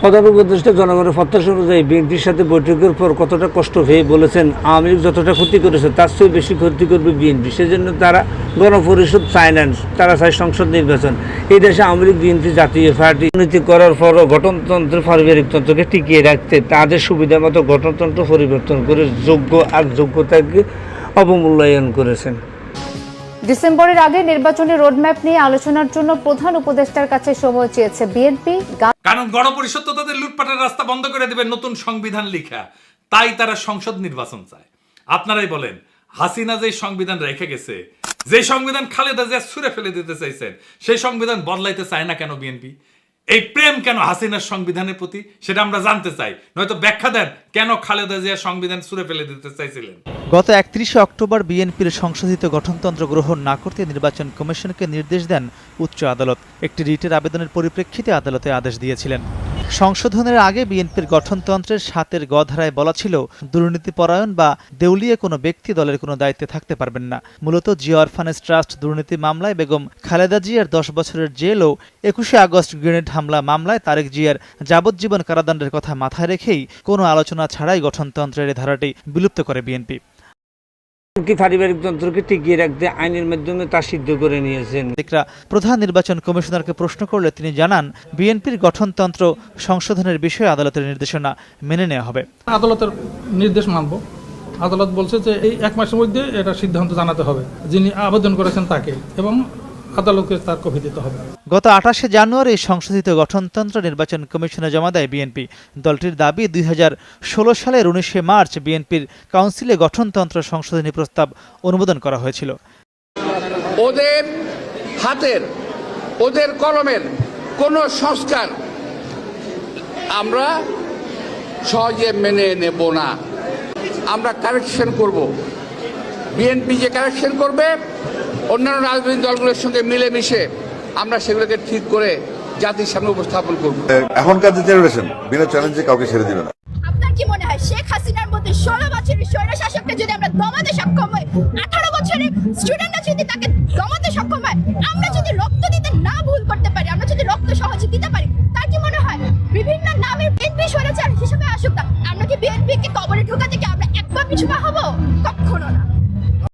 প্রধান উপদেষ্টা জনগণের প্রত্যাশা অনুযায়ী বিএনপির সাথে বৈঠকের পর কতটা কষ্ট হয়ে বলেছেন, আওয়ামী লীগ যতটা ক্ষতি করেছে তার চেয়ে বেশি ক্ষতি করবে বিএনপি। সেজন্য তারা গণপরিষদ চায় না, তারা চায় সংসদ নির্বাচন। এই দেশে আওয়ামী লীগ বিএনপি জাতীয় পার্টি দুর্নীতি করার পরও গঠনতন্ত্রের পারিবারিক তন্ত্রকে টিকিয়ে রাখতে তাদের সুবিধা মতো গঠনতন্ত্র পরিবর্তন করে যোগ্য আর যোগ্যতাকে অবমূল্যায়ন করেছেন। ডিসেম্বরের আগে নির্বাচনী রোডম্যাপ নিয়ে আলোচনার জন্য প্রধান উপদেষ্টার কাছে সময় চেয়েছে বিএনপি। কারণ গণপরিষদ তো তাদের লুটপাটের রাস্তা বন্ধ করে দেবে নতুন সংবিধান লিখা, তাই তারা সংসদ নির্বাচন চায়। আপনারাই বলেন, হাসিনা যে সংবিধান রেখে গেছে, যে সংবিধান খালেদা জিয়া ছুঁড়ে ফেলে দিতে চাইছেন, সেই সংবিধান বদলাইতে চায় না কেন বিএনপি? এই প্রেম কেন হাসিনার সংবিধানের প্রতি, সেটা আমরা জানতে চাই। নয়তো ব্যাখ্যা দেন কেন খালেদা জিয়া সংবিধান ছুঁড়ে ফেলে দিতে চাইছিলেন। গত 31 অক্টোবর বিএনপির সংশোধিত গঠনতন্ত্র গ্রহণ না করতে নির্বাচন কমিশনকে নির্দেশ দেন উচ্চ আদালত। একটি রিটের আবেদনের পরিপ্রেক্ষিতে আদালতে আদেশ দিয়েছিলেন। সংশোধনের আগে বিএনপির গঠনতন্ত্রের ৭ গ ধারায় বলা ছিল, দুর্নীতিপরায়ণ বা দেউলিয়া কোনো ব্যক্তি দলের কোনো দায়িত্বে থাকতে পারবেন না। মূলত জিয়া অরফানেজ ট্রাস্ট দুর্নীতি মামলায় বেগম খালেদা জিয়ার 10 বছরের জেল ও 21 আগস্ট গ্রেনেড হামলা মামলায় তারেক জিয়ার যাবজ্জীবন কারাদণ্ডের কথা মাথায় রেখেই কোনো আলোচনা ছাড়াই গঠনতন্ত্রের এই ধারাটি বিলুপ্ত করে বিএনপি। পারিবারিক তন্ত্রকে টিকিয়ে রাখতে আইনের মাধ্যমে তা সিদ্ধ করে নিয়েছেন। প্রধান নির্বাচন কমিশনারকে প্রশ্ন করলে তিনি জানান, বিএনপির গঠনতন্ত্র সংশোধনের বিষয়ে আদালতের নির্দেশনা মেনে নেওয়া হবে। আদালতের নির্দেশ মানব। আদালত বলছে যে এই 1 মাসের মধ্যে এটা সিদ্ধান্ত জানাতে হবে যিনি আবেদন করেছেন তাকে, এবং আদালতকে তার কপি দিতে হবে। গত 28 জানুয়ারি সংশোধিত গঠনতন্ত্র নির্বাচন কমিশনে জমা দেয় বিএনপি। দলটির দাবি, 2016 সালের 19 মার্চ বিএনপির কাউন্সিলে গঠনতন্ত্র সংশোধনী প্রস্তাব অনুমোদন করা হয়েছিল। ওদের হাতের, ওদের কলমের কোনো সংস্কার আমরা সহজে মেনে নেব না। আমরা কারেকশন করব। বিএনপি যে কারেকশন করবে, অন্যান্য রাজনৈতিক দলগুলোর সঙ্গে মিলেমিশে আমরা সেগুলোকে ঠিক করে জাতির সামনে উপস্থাপন করব। এখনকার যে জেনারেশন বিনা চ্যালেঞ্জে কাউকে ছেড়ে দিবে না। আপনার কি মনে হয় শেখ হাসিনার মধ্যে 16 বছরের স্বৈর শাসককে যদি আমরা দমাতে সক্ষম হই, 18 বছরের স্টুডেন্টরা যদি তাকে দমাতে সক্ষম